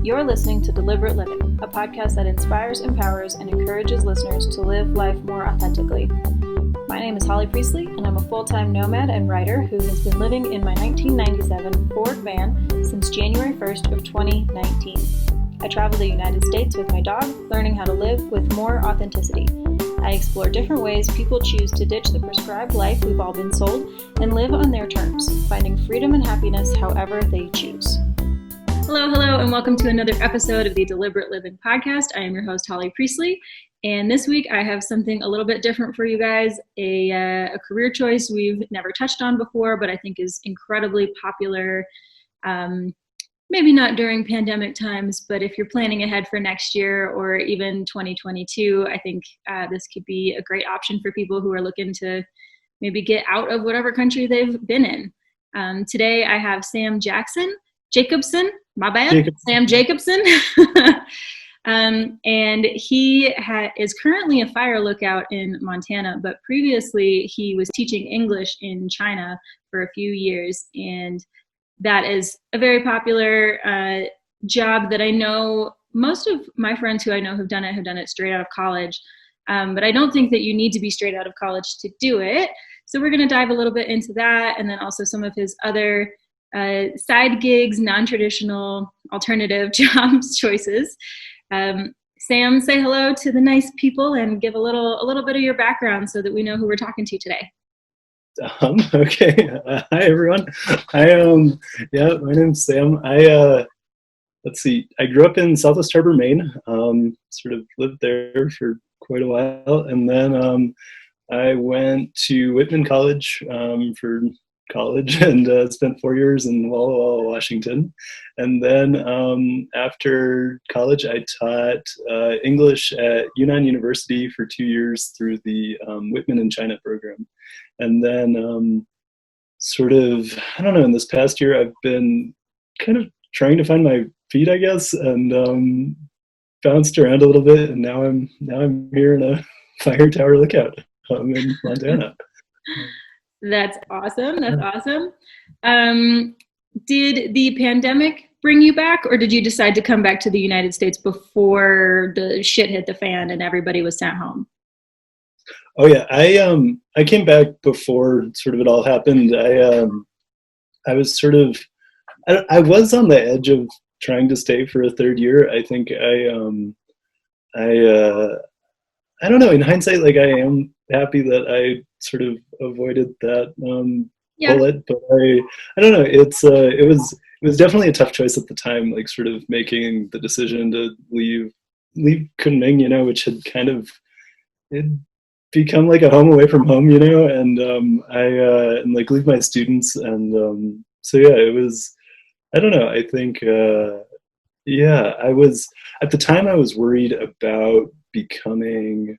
You're listening to Deliberate Living, a podcast that inspires, empowers, and encourages listeners to live life more authentically. My name is Holly Priestley, and I'm a full-time nomad and writer who has been living in my 1997 Ford van since January 1st of 2019. I travel the United States with my dog, learning how to live with more authenticity. I explore different ways people choose to ditch the prescribed life we've all been sold and live on their terms, finding freedom and happiness however they choose. Hello, and welcome to another episode of the Deliberate Living podcast. I am your host, Holly Priestley, and this week I have something a little bit different for you guys, a career choice we've never touched on before, but I think is incredibly popular. Maybe not during pandemic times, but if you're planning ahead for next year or even 2022, I think this could be a great option for people who are looking to maybe get out of whatever country they've been in. Today I have Sam Jacobson, my bad, Sam Jacobson. And he is currently a fire lookout in Montana, but previously he was teaching English in China for a few years, and that is a very popular job that I know most of my friends who I know have done it straight out of college. But I don't think that you need to be straight out of college to do it. So we're going to dive a little bit into that, and then also some of his other side gigs, non-traditional, alternative jobs choices. Sam, say hello to the nice people and give a little bit of your background so that we know who we're talking to today. Okay. Hi everyone. My name's Sam. I grew up in Southwest Harbor, Maine. Sort of lived there for quite a while, and then I went to Whitman College for college and spent 4 years in Walla Walla, Washington. And then after college, I taught English at Yunnan University for 2 years through the Whitman in China program. And then in this past year, I've been kind of trying to find my feet, I guess, and bounced around a little bit. And now I'm here in a fire tower lookout in Montana. That's awesome. Did the pandemic bring you back, or did you decide to come back to the United States before the shit hit the fan and everybody was sent home? Oh yeah, I came back before sort of it all happened. I was I was on the edge of trying to stay for a third year. I think I don't know. In hindsight, like, I am happy that I sort of avoided that bullet, but I don't know. It was definitely a tough choice at the time, like sort of making the decision to leave Kunming, which had kind of become like a home away from home, and and like leave my students, and so yeah, it was. I don't know. I think I was at the time I was worried about becoming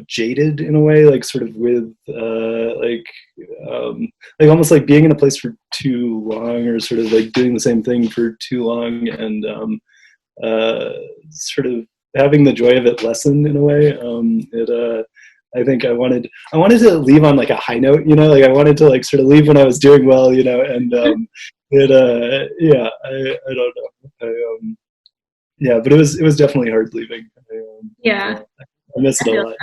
jaded in a way, like sort of with like almost like being in a place for too long, or sort of like doing the same thing for too long, and sort of having the joy of it lessen in a way. I think I wanted to leave on like a high note, like I wanted to like sort of leave when I was doing well, and I don't know. But it was definitely hard leaving. I miss it a lot.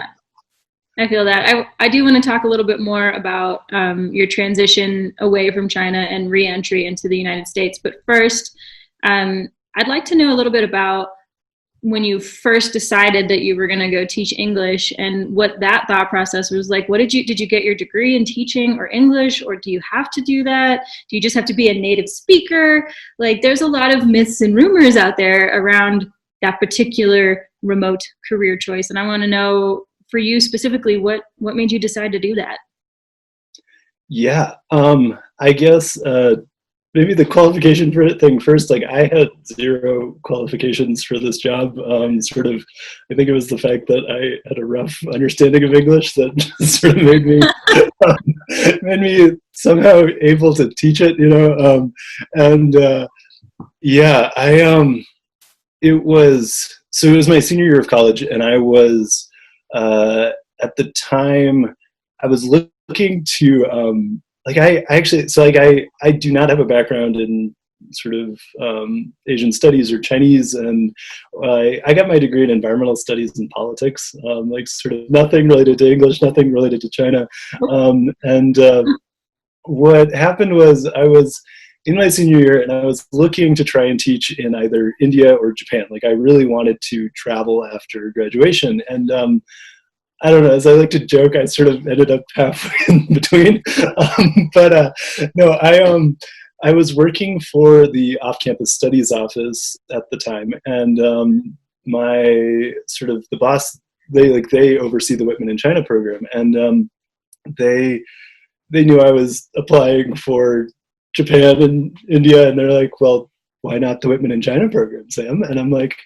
I feel that. I do want to talk a little bit more about your transition away from China and re-entry into the United States. But first, I'd like to know a little bit about when you first decided that you were going to go teach English and what that thought process was like. Did you get your degree in teaching or English, or do you have to do that? Do you just have to be a native speaker? Like, there's a lot of myths and rumors out there around that particular remote career choice. And I want to know, for you specifically, what made you decide to do that? Yeah, I guess maybe the qualification for it thing first. Like, I had zero qualifications for this job. I think it was the fact that I had a rough understanding of English that sort of made me somehow able to teach it. It was my senior year of college, and I was at the time I was looking to I do not have a background in sort of Asian studies or Chinese, and I got my degree in environmental studies and politics, like sort of nothing related to English, nothing related to China. And what happened was I was in my senior year and I was looking to try and teach in either India or Japan. Like I really wanted to travel after graduation. And I don't know, as I like to joke, I sort of ended up halfway in between. No, I was working for the off-campus studies office at the time, and my sort of the boss, they oversee the Whitman in China program, and they knew I was applying for Japan and India, and they're like, well, why not the Whitman in China program, Sam? And I'm like,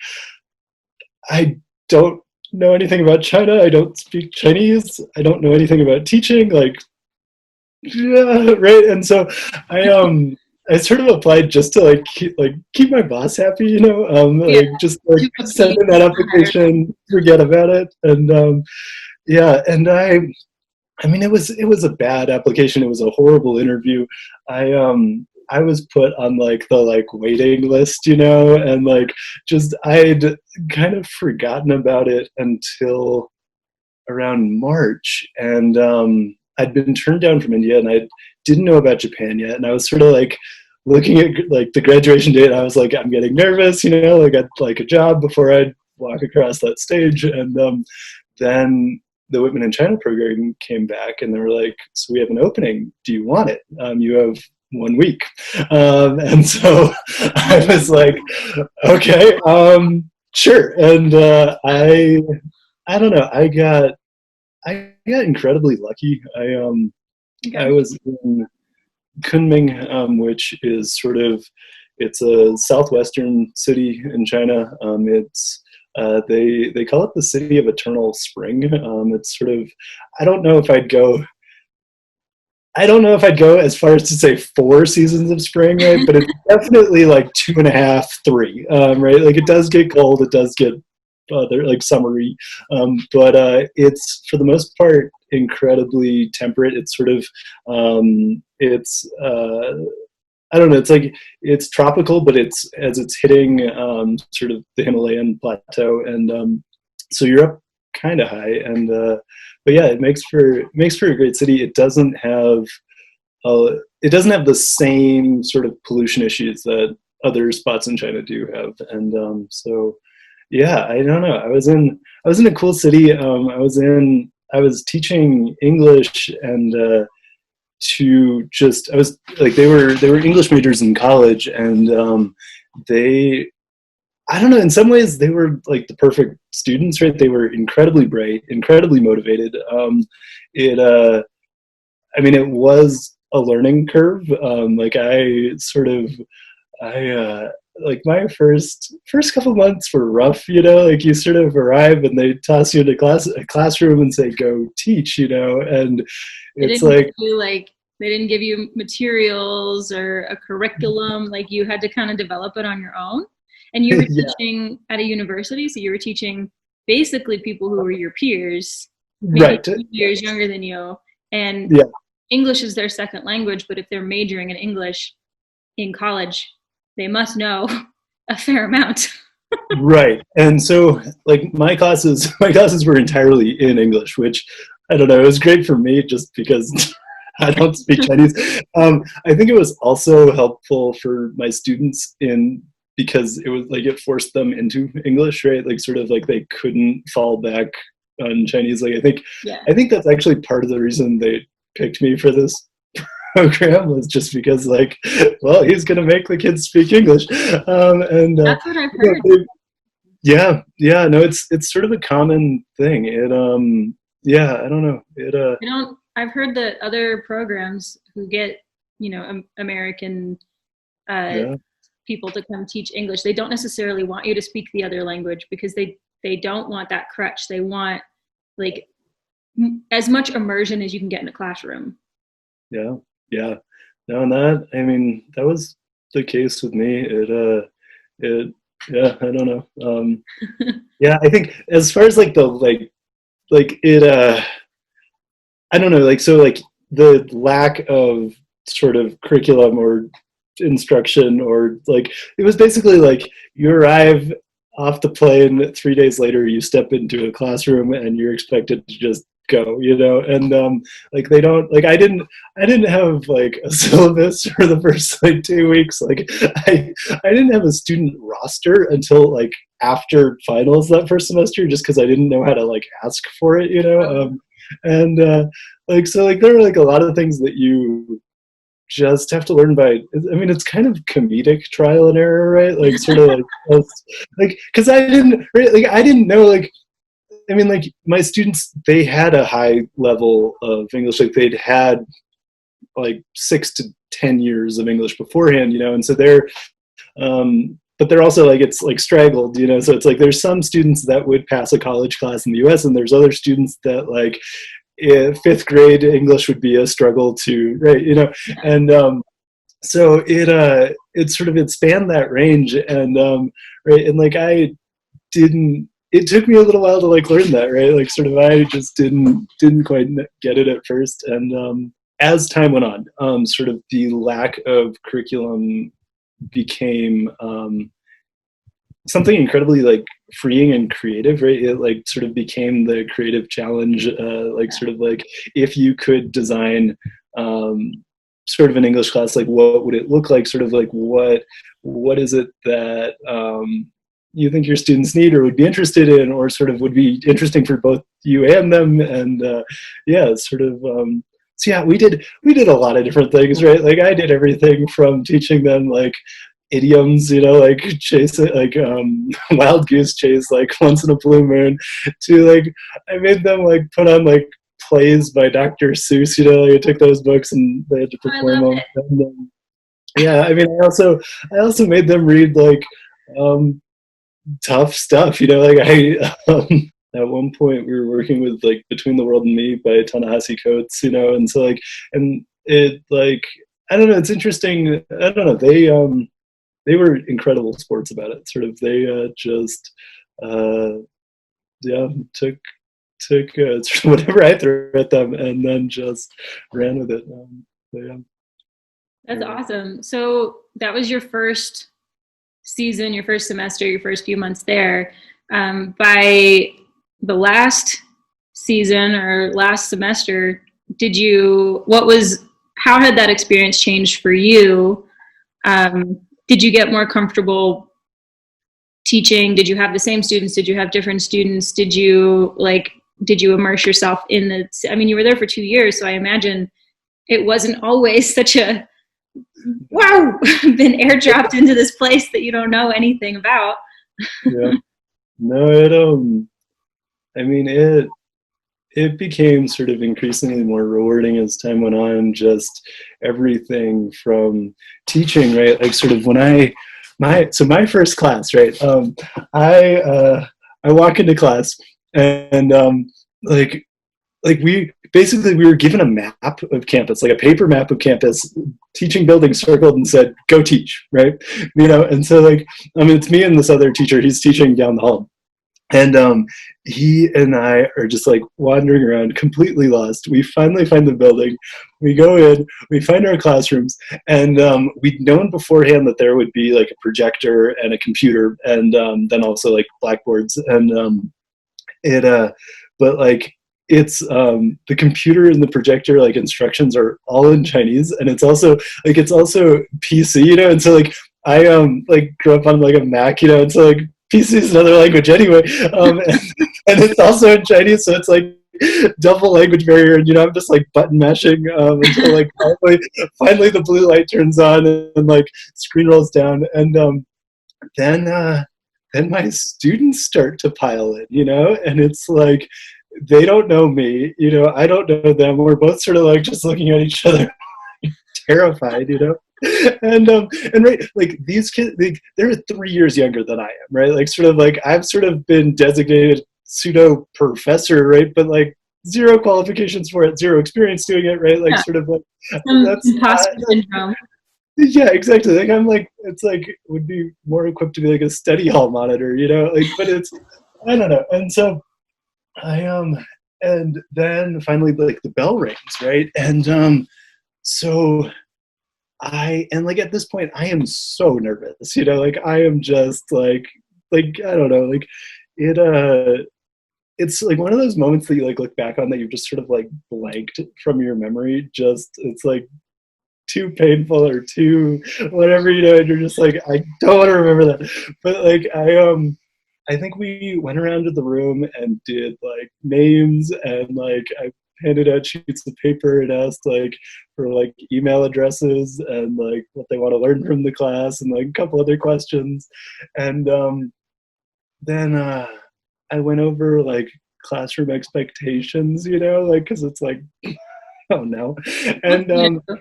I don't know anything about China. I don't speak Chinese. I don't know anything about teaching. Like, yeah, right. And so I sort of applied just to keep my boss happy, you know, just like send in that application, forget about it. And yeah, and I mean, it was a bad application. It was a horrible interview. I was put on the waiting list, you know, and I'd kind of forgotten about it until around March, and I'd been turned down from India, and I didn't know about Japan yet, and I was sort of looking at the graduation date. I was like, I'm getting nervous, you know, I'd like a job before I'd walk across that stage, and then the Whitman in China program came back, and they were like, so we have an opening. Do you want it? You have 1 week. And so I was like, okay, sure. And I don't know, I got incredibly lucky. I was in Kunming, which is it's a southwestern city in China. It's they call it the city of eternal spring. It's sort of, I don't know if I'd go as far as to say 4 seasons of spring, right? But it's definitely 2.5, 3, right? Like it does get cold, it does get summery, but it's for the most part incredibly temperate. It's sort of I don't know. It's tropical, but it's as it's hitting sort of the Himalayan plateau, and so you're up kind of high, and but yeah, it makes for a great city. It doesn't have the same sort of pollution issues that other spots in China do have, and so yeah, I don't know. I was in a cool city. I was teaching English, and I was they were English majors in college, and I don't know, in some ways they were the perfect students, right? They were incredibly bright, incredibly motivated. I mean, it was a learning curve. My first couple months were rough, you know, you sort of arrive and they toss you into a classroom and say, go teach, you know, and it's they didn't give you materials or a curriculum, you had to kind of develop it on your own. And you were teaching at a university, so you were teaching basically people who were your peers, maybe right, 2 years younger than you, and English is their second language, but if they're majoring in English in college, they must know a fair amount. Right. And so my classes were entirely in English, which I don't know, it was great for me just because I don't speak Chinese. I think it was also helpful for my students because it was it forced them into English, right? They couldn't fall back on Chinese. I think that's actually part of the reason they picked me for this program, was just because well, he's going to make the kids speak English. And that's what I've heard. No, it's sort of a common thing. I don't know. I've heard that other programs who get, American people to come teach English, they don't necessarily want you to speak the other language because they don't want that crutch. They want as much immersion as you can get in a classroom. Yeah. No, and that was the case with me. I don't know. I think as far as I don't know, the lack of sort of curriculum or instruction, or like it was basically like you arrive off the plane 3 days later, you step into a classroom and you're expected to just go, and like they don't, like I didn't have like a syllabus for the first like 2 weeks. Like I didn't have a student roster until like after finals that first semester, just because I didn't know how to like ask for it, and like so like there are like a lot of things that you just have to learn by, I mean, it's kind of comedic trial and error, right? Like sort of like because I didn't, right, like I didn't know, like I mean, like my students, they had a high level of English, like they'd had like 6 to 10 years of English beforehand, and so they're but they're also like, it's like straggled, so it's like there's some students that would pass a college class in the US, and there's other students that like fifth grade English would be a struggle to, right, and so it sort of, it spanned that range, and right, and like I didn't, it took me a little while to like learn that, right, like sort of I just didn't quite get it at first, and as time went on, sort of the lack of curriculum became something incredibly like freeing and creative, right? It like sort of became the creative challenge, like sort of like if you could design sort of an English class, like what would it look like, sort of like what is it that you think your students need or would be interested in, or sort of would be interesting for both you and them, and yeah, sort of so yeah, we did a lot of different things, right? Like I did everything from teaching them like idioms, like chase it, like wild goose chase, like once in a blue moon, to like I made them like put on like plays by Dr. Seuss, like I took those books and they had to perform them. And, yeah, I mean, I also made them read like tough stuff, like I at one point we were working with like Between the World and Me by Ta-Nehisi Coates, and so like, and it like, I don't know, it's interesting, I don't know, they were incredible sports about it, sort of, they just yeah, took sort of whatever I threw at them and then just ran with it. Yeah. That's awesome. So that was your first season, your first semester, your first few months there. By the last season or last semester, how had that experience changed for you? Did you get more comfortable teaching? Did you have the same students? Did you have different students? Did you immerse yourself in I mean, you were there for 2 years, so I imagine it wasn't always such a, wow, been airdropped into this place that you don't know anything about. Yeah. No, I mean, it became sort of increasingly more rewarding as time went on, just everything from teaching, right? Like sort of when my first class, right? I walk into class and we were given a map of campus, like a paper map of campus, teaching building circled and said, go teach, right? And so like, I mean, it's me and this other teacher, he's teaching down the hall. And he and I are just like wandering around, completely lost. We finally find the building. We go in, we find our classrooms, and we'd known beforehand that there would be like a projector and a computer, and then also like blackboards. And but like it's the computer and the projector like instructions are all in Chinese, and it's also PC, and so like I like grew up on like a Mac, and so like PC is another language anyway, and it's also in Chinese, so it's like double language barrier, and I'm just like button mashing until like finally the blue light turns on and like screen rolls down, and then my students start to pile in, and it's like they don't know me, I don't know them. We're both sort of like just looking at each other terrified, and right, like these kids, they're 3 years younger than I am, right? Like sort of like I've sort of been designated pseudo professor, right? But like zero qualifications for it, zero experience doing it, right? Like sort of like that's imposter syndrome. Yeah, exactly. Like I'm like, it's like would be more equipped to be like a study hall monitor, like, but it's, I don't know. And so I and then finally like the bell rings, right? And so and like at this point I am so nervous, you know, like I am just like I don't know, like it it's like one of those moments that you like look back on that you've just sort of like blanked from your memory. Just it's like too painful or too whatever, you know, and you're just like, I don't want to remember that. But like I think we went around to the room and did like names, and like I handed out sheets of paper and asked like for like email addresses and like what they want to learn from the class and like a couple other questions. And then I went over like classroom expectations, you know, like because it's like, oh no. And Yeah.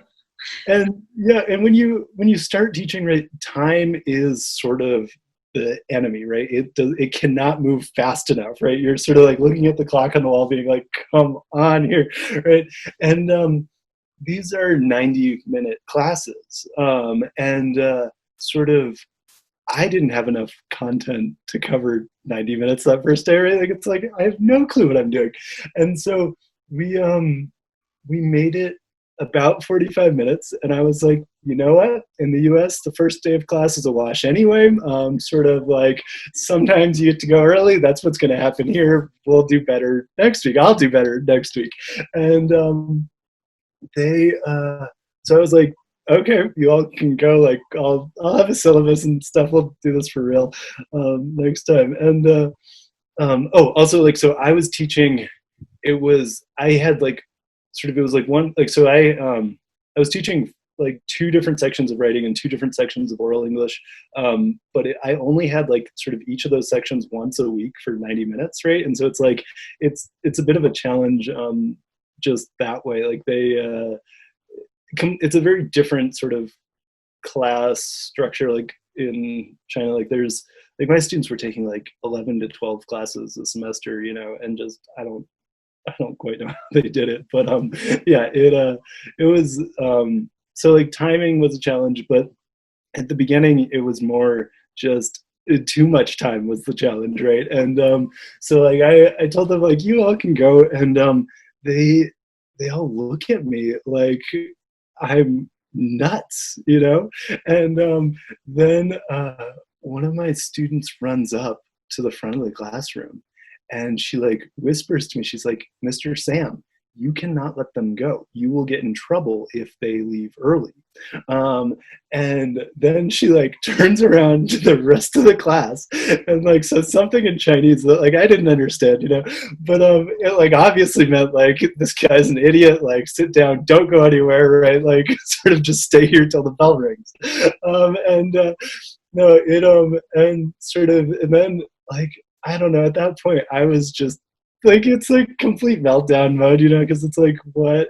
and yeah, and when you start teaching, right, time is sort of the enemy, right? It cannot move fast enough, right? You're sort of like looking at the clock on the wall being like, come on here, right? And these are 90-minute classes, and sort of I didn't have enough content to cover 90 minutes that first day, right? Like it's like I have no clue what I'm doing. And so we made it about 45 minutes, and I was like, you know what, in the US the first day of class is a wash anyway. Sort of like sometimes you get to go early, that's what's going to happen here. We'll do better next week, I'll do better next week. And they so I was like, okay, you all can go, like I'll have a syllabus and stuff, we'll do this for real next time. And oh, also, like, so I was teaching, I had like sort of, it was like one, like, so I was teaching like two different sections of writing and two different sections of oral English, but I only had like sort of each of those sections once a week for 90 minutes, right? And so it's like it's a bit of a challenge, just that way. Like it's a very different sort of class structure. Like in China, like there's like my students were taking like 11 to 12 classes a semester, you know, and just I don't quite know how they did it, but yeah, it was so like timing was a challenge, but at the beginning it was more just too much time was the challenge, right? And so like I told them like, you all can go, and they they all look at me like I'm nuts, you know? And then one of my students runs up to the front of the classroom, and she like whispers to me, she's like, Mr. Sam, you cannot let them go. You will get in trouble if they leave early. And then she like turns around to the rest of the class and like says something in Chinese that like I didn't understand, you know, but it like obviously meant like, this guy's an idiot, like sit down, don't go anywhere, right? Like sort of just stay here till the bell rings. And no, it and sort of, and then like I don't know, at that point I was just like, it's like complete meltdown mode, you know, because it's like, what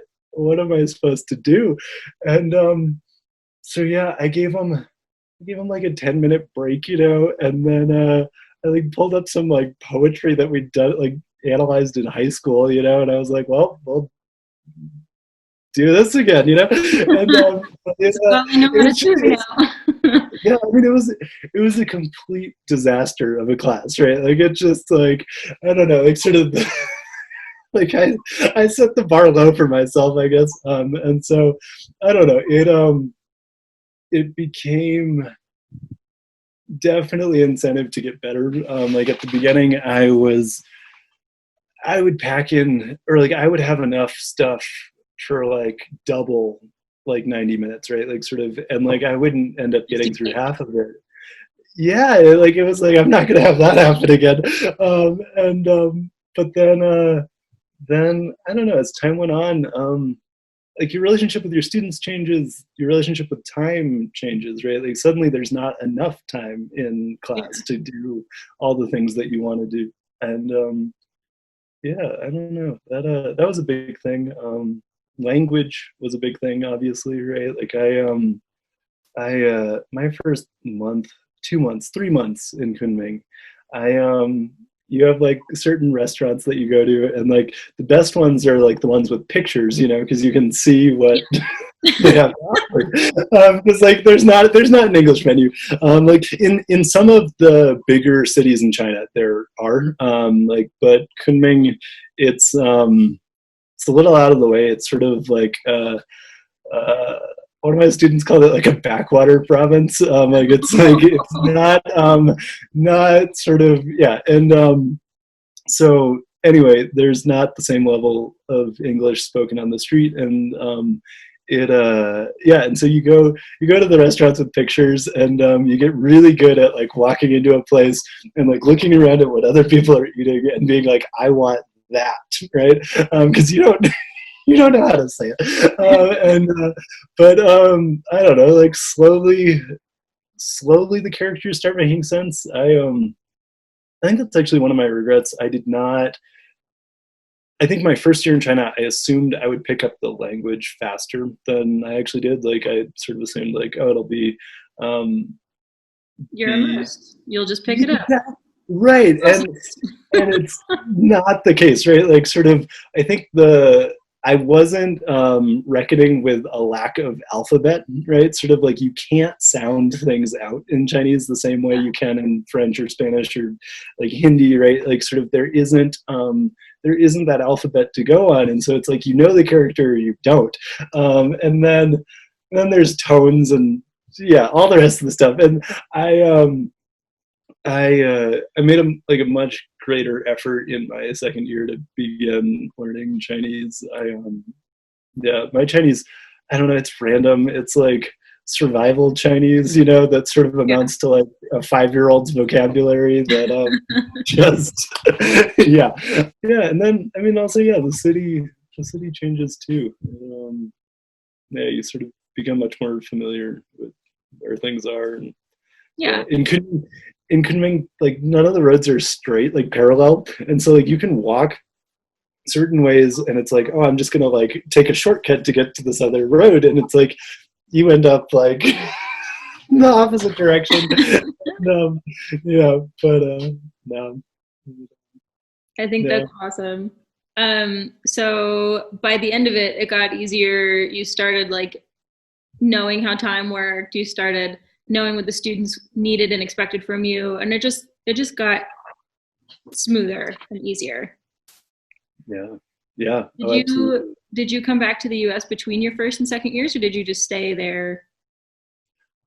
am I supposed to do? And so yeah, I gave him like a 10-minute break, you know, and then I like pulled up some like poetry that we'd done, like analyzed in high school, you know, and I was like, well, we'll do this again, you know. And Well, I know what to do now. yeah, I mean, it was a complete disaster of a class, right? Like it just like, I don't know, like sort of like I set the bar low for myself, I guess. And so I don't know, it became definitely incentive to get better. Like at the beginning I would pack in, or like I would have enough stuff for like double like 90 minutes, right? Like sort of, and like I wouldn't end up getting through half of it. Yeah, like it was like, I'm not gonna have that happen again. And but then I don't know, as time went on, like your relationship with your students changes, your relationship with time changes, right? Like suddenly there's not enough time in class to do all the things that you want to do. And yeah, I don't know, that was a big thing. Language was a big thing, obviously, right? Like I my first month, 2 months, 3 months in Kunming, I you have like certain restaurants that you go to, and like the best ones are like the ones with pictures, you know, because you can see what they have to offer. Because like there's not an English menu. Like in some of the bigger cities in China there are, like, but Kunming, it's a little out of the way. It's sort of like uh, one of my students called it like a backwater province. It's not sort of, yeah. And so anyway, there's not the same level of English spoken on the street, and yeah. And so you go to the restaurants with pictures, and you get really good at like walking into a place and like looking around at what other people are eating and being like, I want that, right? Because you don't know how to say it. But I don't know, like slowly the characters start making sense. I think that's actually one of my regrets. I think my first year in China, I assumed I would pick up the language faster than I actually did. Like I sort of assumed like, oh, it'll be you're immersed. You'll just pick it up. Right. And it's not the case, right? Like sort of, I think I wasn't reckoning with a lack of alphabet, right? Sort of like you can't sound things out in Chinese the same way you can in French or Spanish or like Hindi, right? Like sort of there isn't that alphabet to go on, and so it's like you know the character or you don't, and then there's tones and yeah, all the rest of the stuff. And I made a much greater effort in my second year to begin learning Chinese. Yeah, my Chinese, I don't know, it's random. It's like survival Chinese, that sort of amounts to like a 5-year-old's vocabulary that just yeah. And then I mean also the city changes too. Yeah, you sort of become much more familiar with where things are. And in Kunming, like none of the roads are straight, like parallel, and so like you can walk certain ways and it's like, oh, I'm just gonna like take a shortcut to get to this other road, and it's like you end up like in the opposite direction. No. I think that's awesome. So by the end of it, it got easier. You started like knowing how time worked. You started knowing what the students needed and expected from you, and it just got smoother and easier. Yeah. Did you come back to the US between your first and second years, or did you just stay there?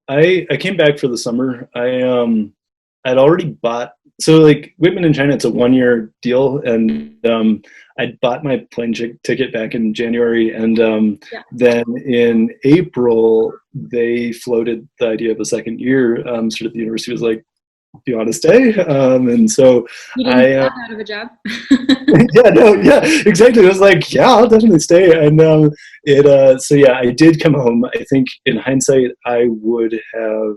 I came back for the summer. I'd already bought, so like Whitman in China, it's a 1-year deal, and I'd bought my plane ticket back in January, and then in April they floated the idea of a second year. Sort of the university was like, do you want to stay? And so you didn't get out of a job. Exactly. I was like, yeah, I'll definitely stay. And I did come home. I think in hindsight, I would have.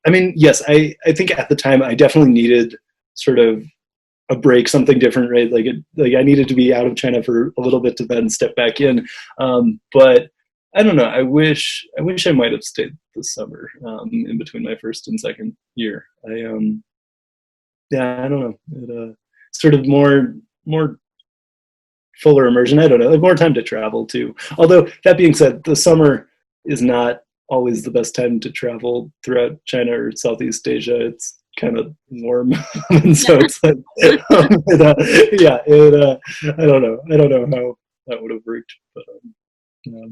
I mean, yes, I think at the time I definitely needed sort of a break, something different, right? Like I needed to be out of China for a little bit to then step back in. But I don't know. I wish I might have stayed this summer in between my first and second year. I don't know. It, sort of more fuller immersion. I don't know. Like more time to travel too. Although that being said, the summer is not always the best time to travel throughout China or Southeast Asia. It's kind of warm, and so it's like, I don't know how that would have worked, but.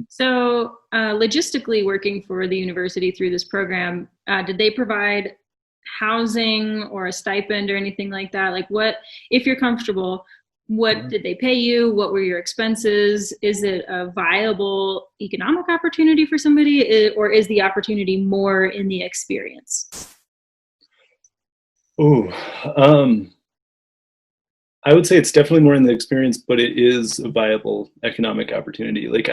So logistically working for the university through this program, did they provide housing or a stipend or anything like that? Like what, if you're comfortable, what did they pay you? What were your expenses? Is it a viable economic opportunity for somebody, or is the opportunity more in the experience? I would say it's definitely more in the experience, but it is a viable economic opportunity. Like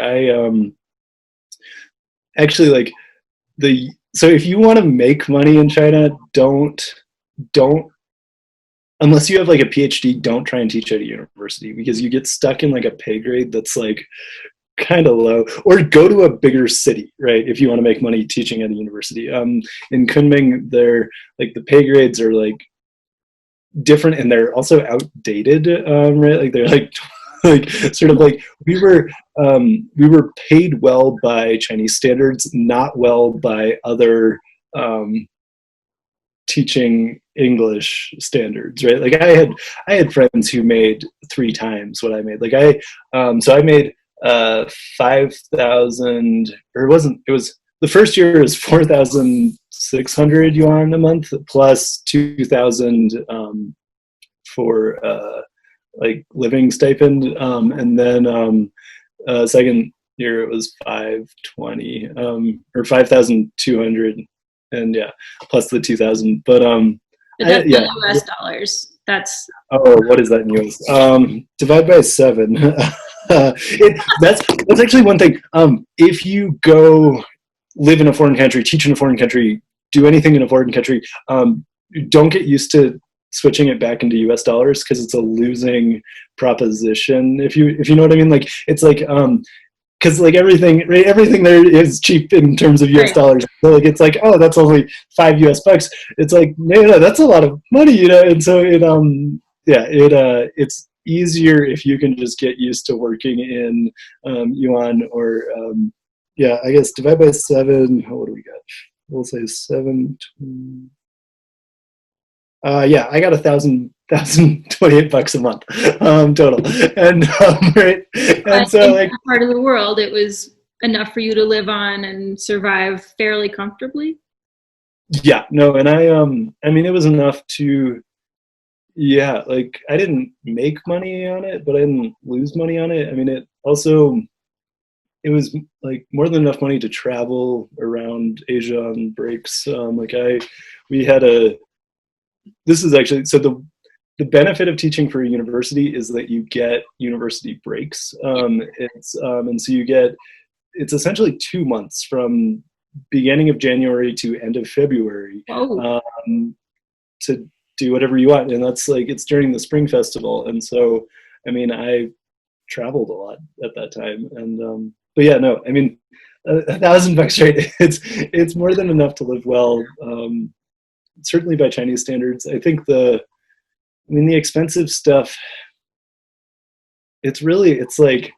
so if you want to make money in China, don't unless you have like a PhD, don't try and teach at a university, because you get stuck in like a pay grade that's like kind of low. Or go to a bigger city, right? If you want to make money teaching at a university. In Kunming, they're like the pay grades are like different, and they're also outdated, right? Like they're like sort of like we were paid well by Chinese standards, not well by other teaching English standards, right? Like I had friends who made 3 times what I made. Like I made 5,000, or it was the first year is 4,600 yuan a month plus 2,000 for like living stipend, and then second year it was 520 or 5,200, and yeah, plus the 2,000. But that's in US dollars. That's what is that in US? Divide by 7. That's actually one thing. If you go live in a foreign country, teach in a foreign country, do anything in a foreign country, don't get used to switching it back into US dollars, because it's a losing proposition. If you know what I mean, like it's like because like everything there is cheap in terms of US dollars. So like it's like, oh, that's only $5. It's like, no, that's a lot of money, you know. And so it's easier if you can just get used to working in yuan, or I guess divide by 7. What do we got? We'll say 7. I got $1,028 a month total, and right, and so like part of the world, it was enough for you to live on and survive fairly comfortably. Yeah, no, and I mean, it was enough to, like I didn't make money on it, but I didn't lose money on it. I mean, it was like more than enough money to travel around Asia on breaks. This is actually, so the benefit of teaching for a university is that you get university breaks. And so it's essentially 2 months from beginning of January to end of February to do whatever you want. And that's like, it's during the spring festival. And so, I mean, I traveled a lot at that time. And, but yeah, no, I mean, $1,000, right? It's more than enough to live well. Certainly by Chinese standards. I think the expensive stuff, it's like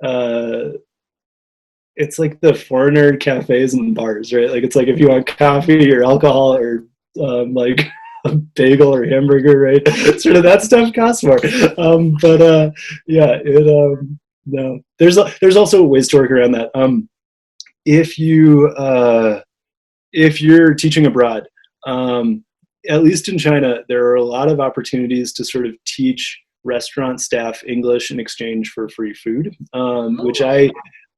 the foreigner cafes and bars, right? Like it's like if you want coffee or alcohol or like a bagel or hamburger, right? Sort of that stuff costs more. No, there's also ways to work around that. If you're teaching abroad, at least in China, there are a lot of opportunities to sort of teach restaurant staff English in exchange for free food, which I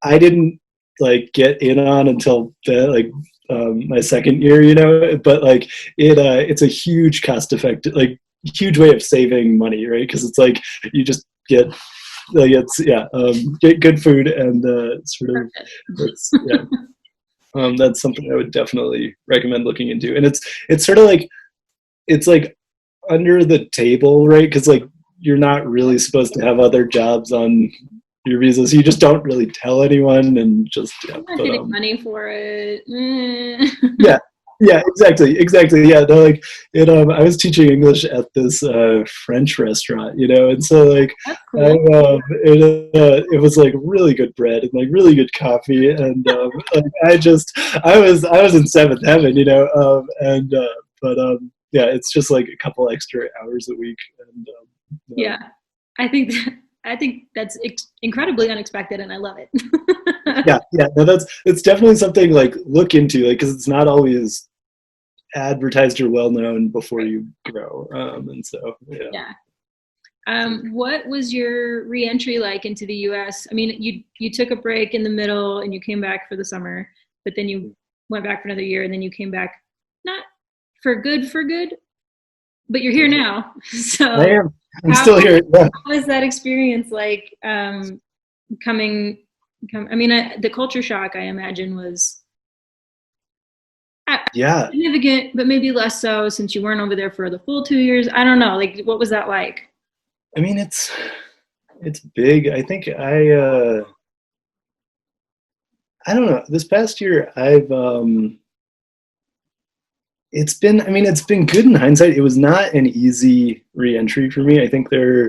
didn't like get in on until my second year, you know. But like it's a huge cost effective, like huge way of saving money, right? Because it's like you just get get good food and that's something I would definitely recommend looking into. And it's sort of like, it's like under the table, right? Because like you're not really supposed to have other jobs on your visa, so you just don't really tell anyone, and just I'm not getting money for it. Yeah, exactly. Yeah, no, like I was teaching English at this French restaurant, you know, and so like cool. It was like really good bread and like really good coffee, and like, I was in seventh heaven, you know, it's just like a couple extra hours a week, and yeah, I think that's incredibly unexpected, and I love it. No, it's definitely something like look into, like, because it's not always advertised or well known before you grow, and so what was your re-entry like into the US? I mean, you took a break in the middle and you came back for the summer, but then you went back for another year, and then you came back not for good, but you're here now. So I'm still here. How was that experience like? I mean, the culture shock, I imagine, was significant, but maybe less so since you weren't over there for the full 2 years. I don't know. Like, what was that like? I mean, it's big. I think I don't know. This past year, it's been good in hindsight. It was not an easy re-entry for me. I think I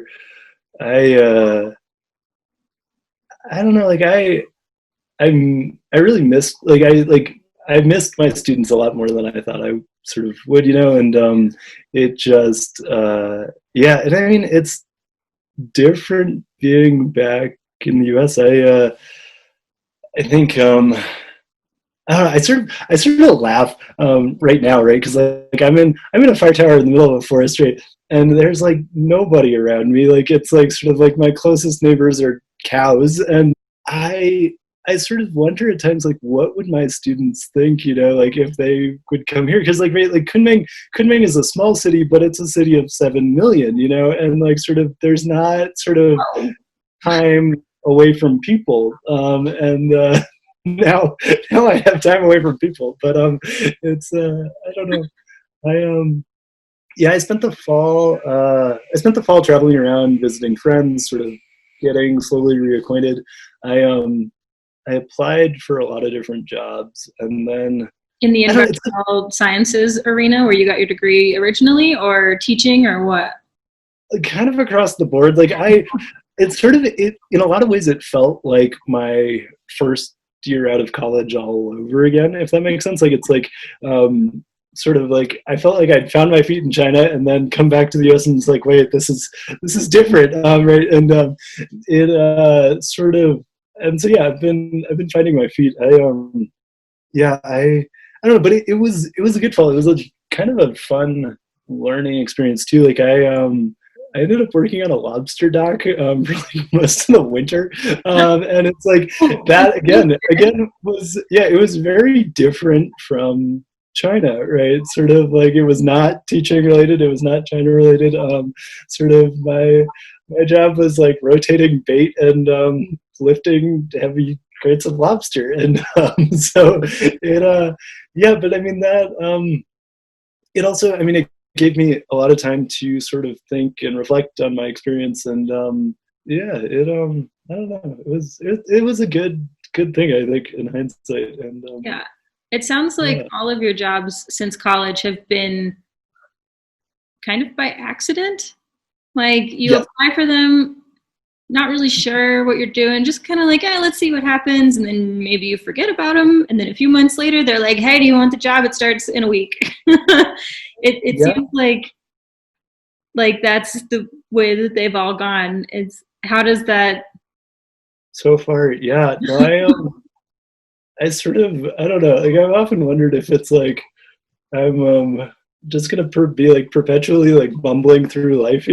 don't know. Like I really missed, I missed my students a lot more than I thought I sort of would, you know, and it just and I mean, it's different being back in the US, I think I don't know, I sort of laugh right now, right? Because like I'm in a fire tower in the middle of a forest, right? And there's like nobody around me. Like it's like sort of like my closest neighbors are cows, and I I sort of wonder at times like what would my students think, like if they would come here, because like right, like Kunming is a small city, but it's a city of 7 million, and like sort of there's not sort of time away from people, and now now I have time away from people, but it's I don't know. I spent the fall traveling around visiting friends, sort of getting slowly reacquainted. I applied for a lot of different jobs, and then in the environmental sciences arena where you got your degree originally, or teaching, or what? Kind of across the board. Like it's sort of it in a lot of ways. It felt like my first year out of college all over again, if that makes sense. Like it's like sort of like I felt like I'd found my feet in China and then come back to the US and it's like, wait, this is different, right? And it sort of, and so yeah, I've been finding my feet. I don't know, but it was a good fall. It was a kind of a fun learning experience too. Like I ended up working on a lobster dock for like most of the winter, and it's like that again was, yeah, it was very different from China, right? Sort of like it was not teaching related, it was not China related. Sort of my job was like rotating bait and lifting heavy crates of lobster, and so it yeah, but I mean that it also, I mean, it gave me a lot of time to sort of think and reflect on my experience, and yeah, I don't know, it was a good thing, I think, in hindsight. And yeah, it sounds like yeah. all of your jobs since college have been kind of by accident. Like you apply for them not really sure what you're doing, just kind of like, let's see what happens, and then maybe you forget about them, and then a few months later they're like, hey, do you want the job? It starts in a week. It seems like that's the way that they've all gone. It's, how does that so far? Yeah, no, I sort of, I don't know, like I've often wondered if it's like I'm just gonna be like perpetually like bumbling through life,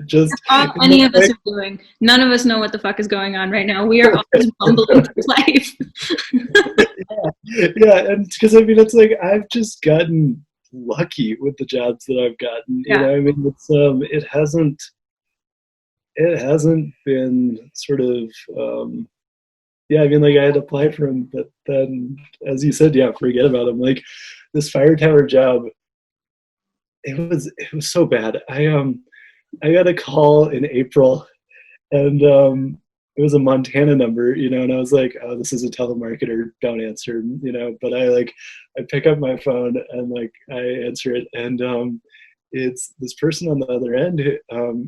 just all any of us are doing. None of us know what the fuck is going on right now. We are all just bumbling through life. Yeah, and because I mean, it's like I've just gotten lucky with the jobs that I've gotten. I mean, it's it hasn't been sort of yeah, I mean, like I had to apply for them, but then, as you said, yeah, forget about them. Like this fire tower job, it was so bad. I got a call in April, and it was a Montana number, and I was like, oh, this is a telemarketer, don't answer, but I pick up my phone and like I answer it, and it's this person on the other end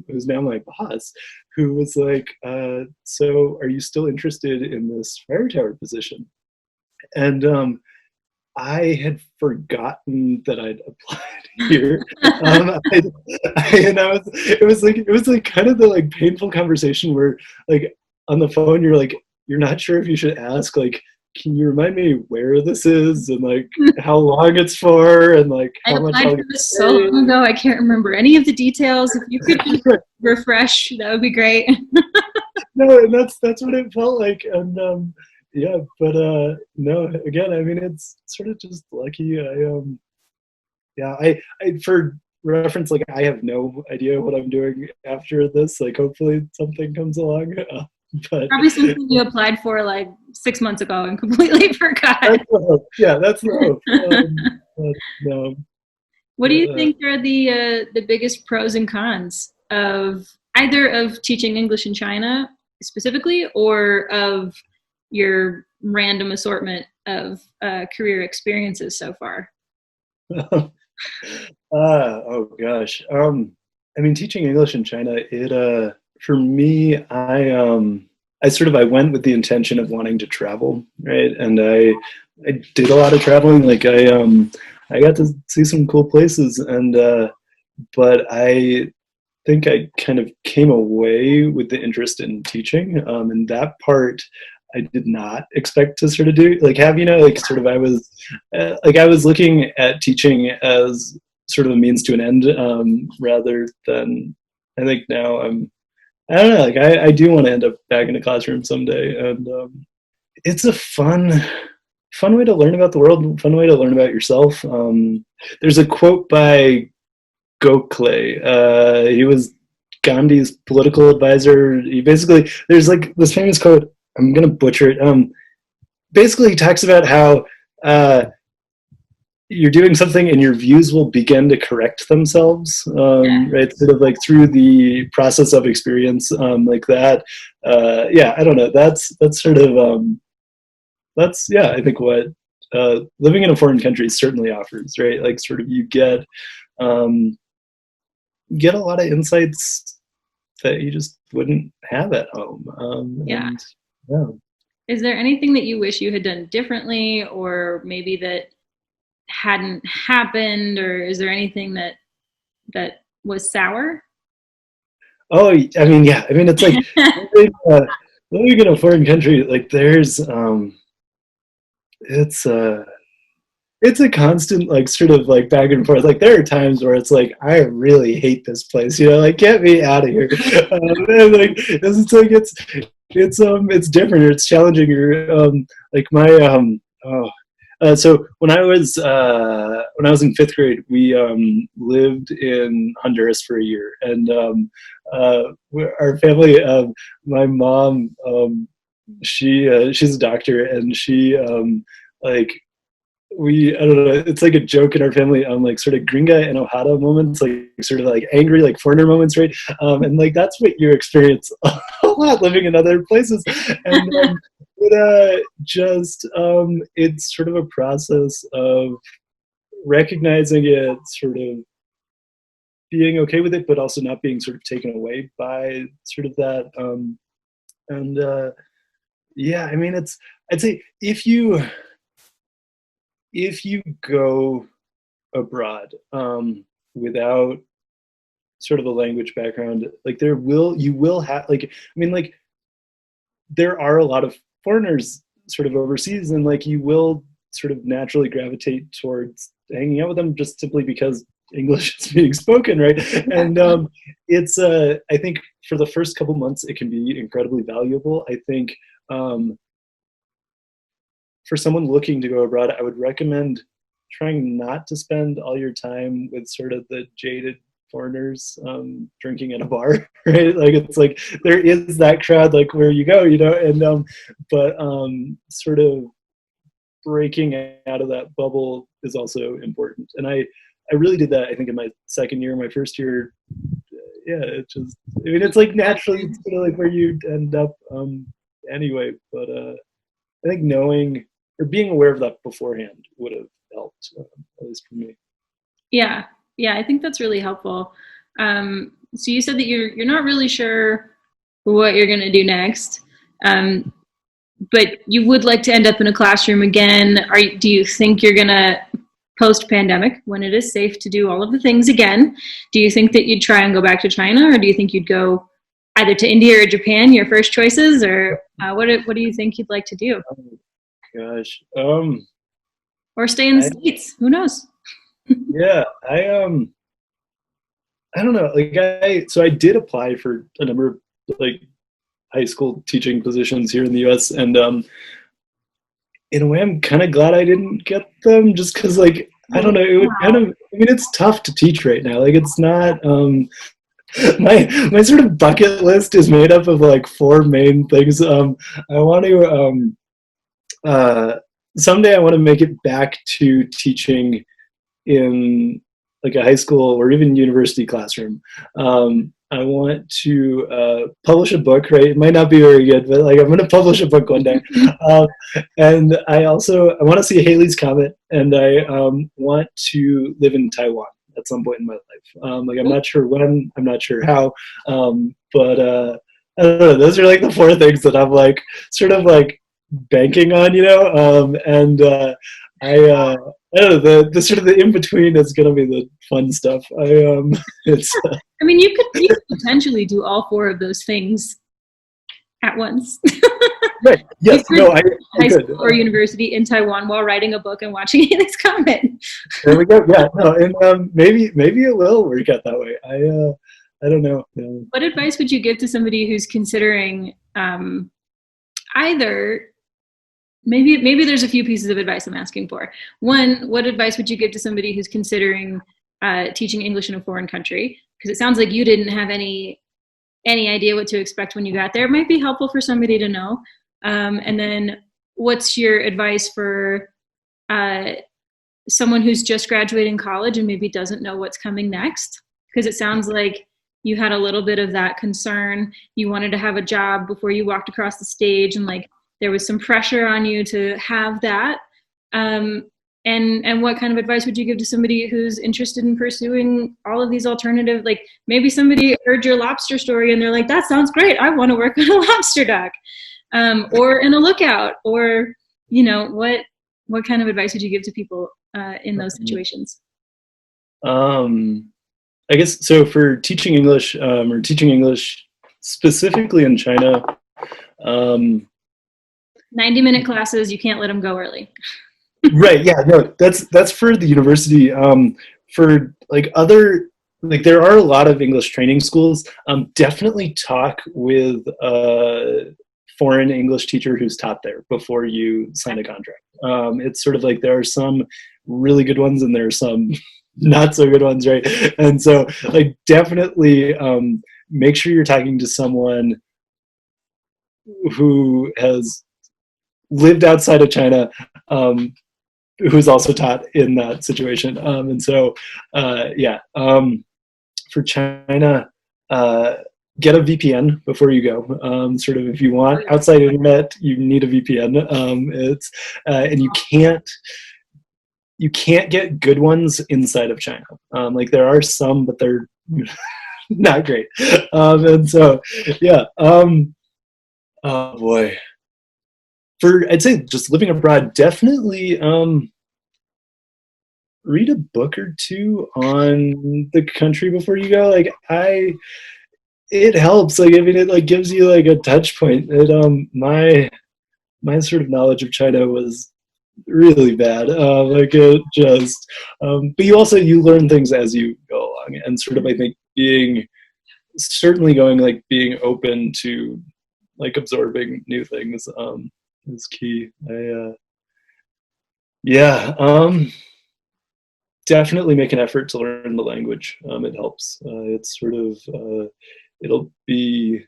who's now my boss, who was like, so are you still interested in this fire tower position? And I had forgotten that I'd applied here. It was like kind of the like painful conversation where like on the phone you're like, you're not sure if you should ask like, can you remind me where this is and like how long it's for and like how much I applied for this so long ago, I can't remember any of the details. If you could just refresh, that would be great. No, and that's what it felt like, and yeah, but no, again, I mean, it's sort of just lucky. Yeah, I for reference, like I have no idea what I'm doing after this. Like, hopefully something comes along. But probably something you applied for like 6 months ago and completely forgot. That's the hope. Yeah, that's the hope. But, no. What do you think are the biggest pros and cons of either of teaching English in China specifically, or of your random assortment of career experiences so far? Oh gosh. I mean, teaching English in China, it for me, I went with the intention of wanting to travel, right? And I did a lot of traveling. Like I got to see some cool places, and but think I kind of came away with the interest in teaching, and that part I did not expect to sort of do. Like, have you know, like sort of I was looking at teaching as sort of a means to an end, rather than I think now I don't know, like I do want to end up back in a classroom someday, and it's a fun way to learn about the world, fun way to learn about yourself. There's a quote by Gokhale. He was Gandhi's political advisor. He basically, there's like this famous quote. I'm gonna butcher it. Basically, he talks about how you're doing something and your views will begin to correct themselves, right? Sort of like through the process of experience, like that. Yeah, I don't know. That's sort of that's yeah. I think what living in a foreign country certainly offers, right? Like sort of you um, get a lot of insights that you just wouldn't have at home. And, yeah. Is there anything that you wish you had done differently, or maybe that hadn't happened, or is there anything that was sour? Oh, I mean, yeah. I mean, it's like living in a foreign country. Like, there's it's a constant like sort of like back and forth. Like there are times where it's like I really hate this place, you know, like get me out of here. And, like it's different. Or it's challenging. Or like my so when I was in fifth grade, we lived in Honduras for a year, and our family, my mom, she's a doctor, and she like I don't know, it's like a joke in our family, like sort of gringa and ojada moments, like sort of like angry, like foreigner moments, right? And like that's what you experience a lot living in other places. And it's sort of a process of recognizing it, sort of being okay with it, but also not being sort of taken away by sort of that. And yeah, I mean, I'd say if you go abroad without sort of a language background, like you will have, like, I mean, like there are a lot of foreigners sort of overseas, and like you will sort of naturally gravitate towards hanging out with them just simply because English is being spoken, right? And it's I think for the first couple months it can be incredibly valuable. I think for someone looking to go abroad, I would recommend trying not to spend all your time with sort of the jaded foreigners drinking at a bar, right? Like it's like there is that crowd, like where you go, you know, and but sort of breaking out of that bubble is also important. And I really did that, I think, in my second year. My first year, yeah, it just, I mean, it's like naturally, it's sort of like where you end up anyway. But I think knowing or being aware of that beforehand would have helped, at least for me. Yeah, I think that's really helpful. So you said that you're not really sure what you're going to do next, but you would like to end up in a classroom again. Do you think you're going to, post-pandemic, when it is safe to do all of the things again, do you think that you'd try and go back to China, or do you think you'd go either to India or Japan, your first choices, or what do you think you'd like to do? Gosh. Or stay in the States. Who knows? Yeah, I don't know. Like I did apply for a number of like high school teaching positions here in the US, and in a way I'm kind of glad I didn't get them, just because like I don't know, it would kind of, I mean, it's tough to teach right now. Like it's not my sort of bucket list is made up of like 4 main things. I want to someday I want to make it back to teaching in like a high school or even university classroom. I want to publish a book, right? It might not be very good, but like I'm going to publish a book one day. And I want to see Halley's Comet, and I want to live in Taiwan at some point in my life. Like I'm not sure when, I'm not sure how, but I don't know. Those are like the 4 things that I'm like sort of like banking on, you know. And I don't know, the sort of the in between is gonna be the fun stuff. It's. I mean, you could potentially do all four of those things at once. Right. Yes. No. I high could. school or university in Taiwan while writing a book and watching Alex comment. There we go. Yeah. No. And maybe it will work out that way. I don't know. What advice would you give to somebody who's considering either? Maybe there's a few pieces of advice I'm asking for. One, what advice would you give to somebody who's considering teaching English in a foreign country? Because it sounds like you didn't have any idea what to expect when you got there. It might be helpful for somebody to know. And then what's your advice for someone who's just graduating college and maybe doesn't know what's coming next? Because it sounds like you had a little bit of that concern. You wanted to have a job before you walked across the stage, and like there was some pressure on you to have that. And what kind of advice would you give to somebody who's interested in pursuing all of these alternative, like maybe somebody heard your lobster story and they're like, that sounds great, I want to work on a lobster dock, or in a lookout, or, you know, what kind of advice would you give to people in those situations? I guess, so for teaching English, or teaching English specifically in China, 90-minute classes, you can't let them go early. Right. Yeah. No. That's for the university. For like other, like there are a lot of English training schools. Definitely talk with a foreign English teacher who's taught there before you sign a contract. It's sort of like there are some really good ones and there are some not so good ones, right? And so, like, definitely make sure you're talking to someone who has lived outside of China, who's also taught in that situation. And so, for China, get a VPN before you go. Sort of, if you want outside internet, you need a VPN. And you can't get good ones inside of China. Like there are some, but they're not great. And so, yeah. Oh boy. I'd say just living abroad, definitely read a book or two on the country before you go. Like it helps. Like, I mean, it like gives you like a touch point. My sort of knowledge of China was really bad. Like it just, but you learn things as you go along, and sort of, I think being open to like absorbing new things is key. Definitely make an effort to learn the language. It helps. It's sort of it'll be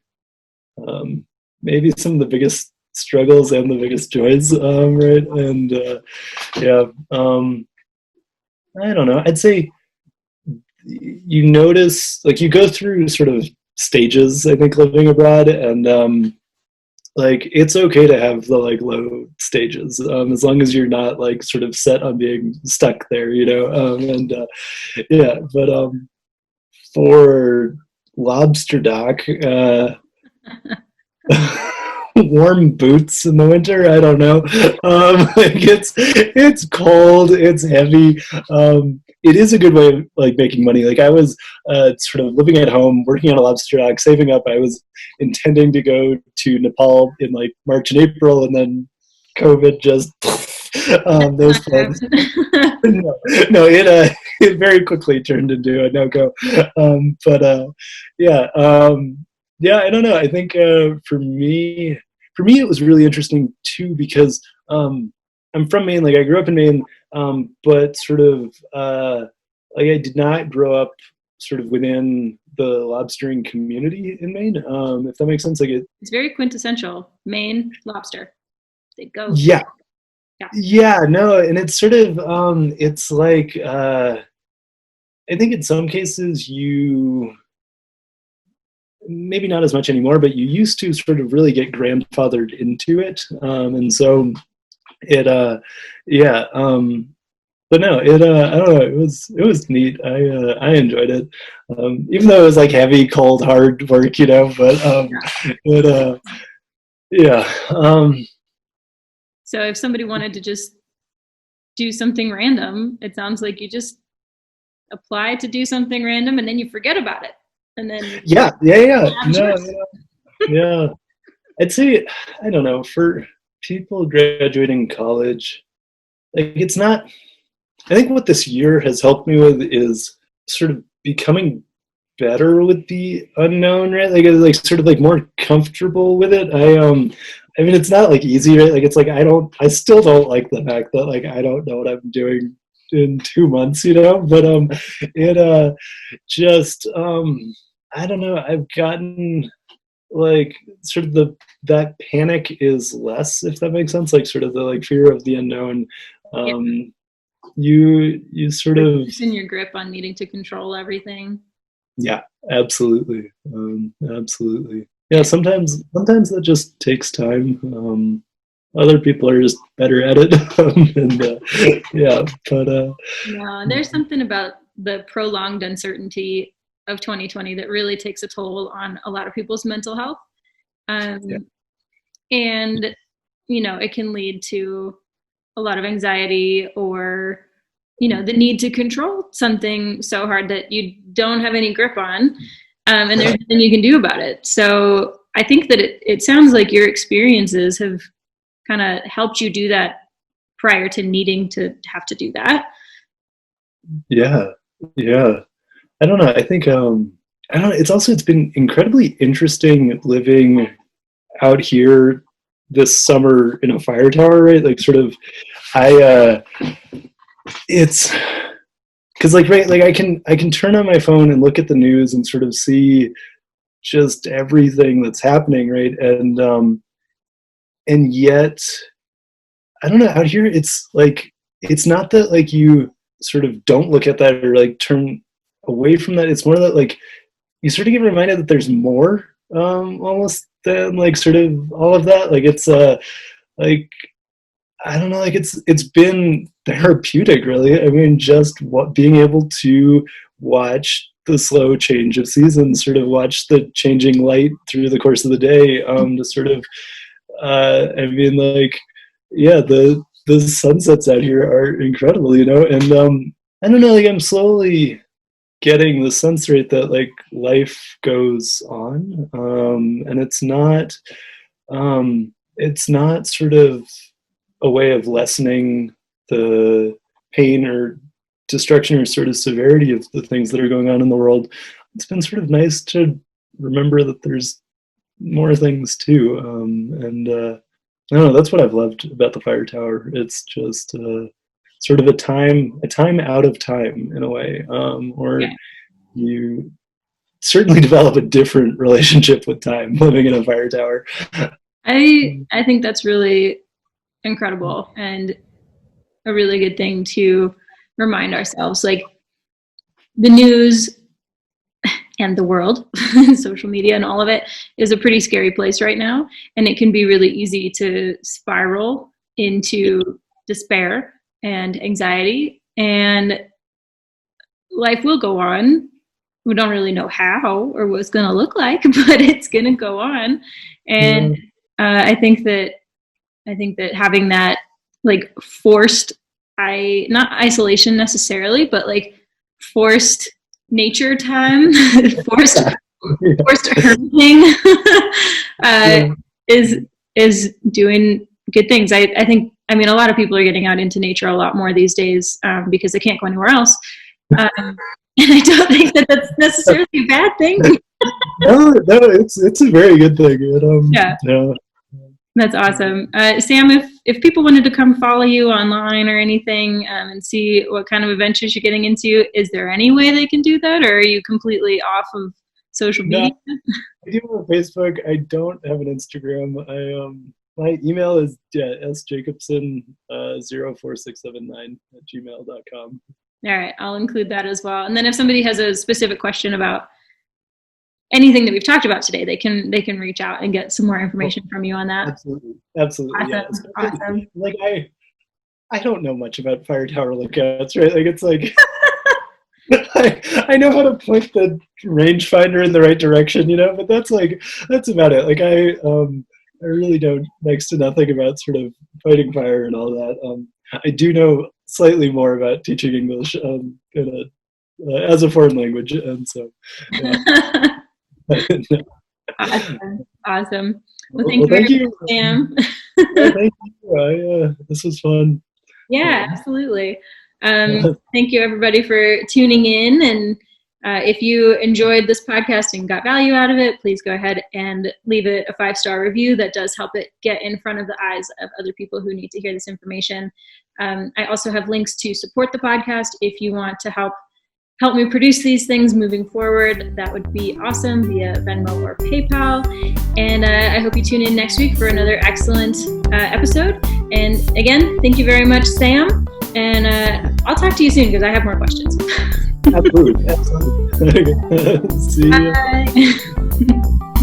maybe some of the biggest struggles and the biggest joys, right? And I don't know. I'd say you notice, like, you go through sort of stages, I think, living abroad, and like it's okay to have the like low stages, as long as you're not like sort of set on being stuck there, you know. But for Lobster Dock, warm boots in the winter, I don't know. Like it's cold, it's heavy. It is a good way of like making money. Like I was sort of living at home, working on a lobster dock, saving up. I was intending to go to Nepal in like March and April, and then COVID just those plans. No, it very quickly turned into a no-go. I don't know. I think for me, it was really interesting too, because I'm from Maine. Like I grew up in Maine, but sort of like I did not grow up sort of within the lobstering community in Maine. If that makes sense. Like it's very quintessential Maine lobster. They go. Yeah. Yeah. No, and it's sort of it's like I think in some cases you. Maybe not as much anymore, but you used to sort of really get grandfathered into it, and so it, but no, it, I don't know, it was neat. I enjoyed it, even though it was like heavy, cold, hard work, you know. But So if somebody wanted to just do something random. It sounds like you just apply to do something random and then you forget about it. And then yeah. No, yeah. I'd say, I don't know, for people graduating college, like it's not, I think what this year has helped me with is sort of becoming better with the unknown, right? Like sort of like more comfortable with it. I mean, it's not like easy, right? Like it's like I still don't like the fact that like I don't know what I'm doing in 2 months, but it just I don't know. I've gotten like sort of that panic is less, if that makes sense. Like sort of the like fear of the unknown. Um, you sort of in your grip on needing to control everything. Yeah, absolutely. Absolutely. Yeah, sometimes that just takes time. Other people are just better at it. Yeah, but no, there's something about the prolonged uncertainty of 2020 that really takes a toll on a lot of people's mental health. Yeah. And, it can lead to a lot of anxiety or, the need to control something so hard that you don't have any grip on. And there's nothing you can do about it. So I think that it sounds like your experiences have kind of helped you do that prior to needing to have to do that. Yeah. I don't know. I think I don't know. It's been incredibly interesting living out here this summer in a fire tower, right? Like sort of it's because like right, like I can turn on my phone and look at the news and sort of see just everything that's happening, right? And yet I don't know, out here it's like it's not that like you sort of don't look at that or like turn away from that. It's more that like you sort of get reminded that there's more almost than like sort of all of that. Like it's like I don't know, like it's been therapeutic, really. I mean, just being able to watch the slow change of seasons, sort of watch the changing light through the course of the day, to sort of, I mean, like, yeah, the sunsets out here are incredible, and I don't know, like I'm slowly getting the sense rate that like life goes on, and it's not sort of a way of lessening the pain or destruction or sort of severity of the things that are going on in the world. It's been sort of nice to remember that there's more things too. And I don't know, that's what I've loved about the fire tower. It's just sort of a time out of time in a way, or you certainly develop a different relationship with time living in a fire tower. I think that's really incredible and a really good thing to remind ourselves. Like the news and the world, social media and all of it is a pretty scary place right now. And it can be really easy to spiral into despair and anxiety. And life will go on. We don't really know how or what it's going to look like, but it's going to go on. And I think that having that like forced, not isolation necessarily, but like forced nature time, forced earning, is doing good things. I think, I mean, a lot of people are getting out into nature a lot more these days because they can't go anywhere else. And I don't think that that's necessarily a bad thing. No, it's a very good thing. Yeah. That's awesome. Sam, if people wanted to come follow you online or anything and see what kind of adventures you're getting into, is there any way they can do that, or are you completely off of social media? No, I do have a Facebook. I don't have an Instagram. My email is sjacobson04679@gmail.com. All right, I'll include that as well. And then if somebody has a specific question about anything that we've talked about today, they can reach out and get some more information from you on that. Absolutely. Awesome. Yeah. Awesome. Like I don't know much about fire tower lookouts, right? Like it's like I know how to point the rangefinder in the right direction, but that's about it. Like I really know next to nothing about sort of fighting fire and all that. I do know slightly more about teaching English as a foreign language, and so. Yeah. Awesome. Well, Thank you, Sam. Yeah, thank you. This was fun. Yeah, absolutely. Thank you, everybody, for tuning in. And if you enjoyed this podcast and got value out of it, please go ahead and leave it a 5-star review. That does help it get in front of the eyes of other people who need to hear this information. I also have links to support the podcast if you want to help me produce these things moving forward. That would be awesome via Venmo or PayPal. And I hope you tune in next week for another excellent episode. And again, thank you very much, Sam. And I'll talk to you soon because I have more questions. Absolutely. See you.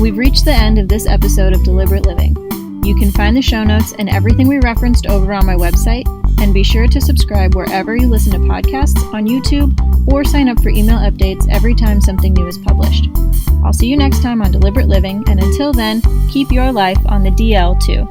We've reached the end of this episode of Deliberate Living. You can find the show notes and everything we referenced over on my website, and be sure to subscribe wherever you listen to podcasts on YouTube, or sign up for email updates every time something new is published. I'll see you next time on Deliberate Living, and until then, keep your life on the DL too.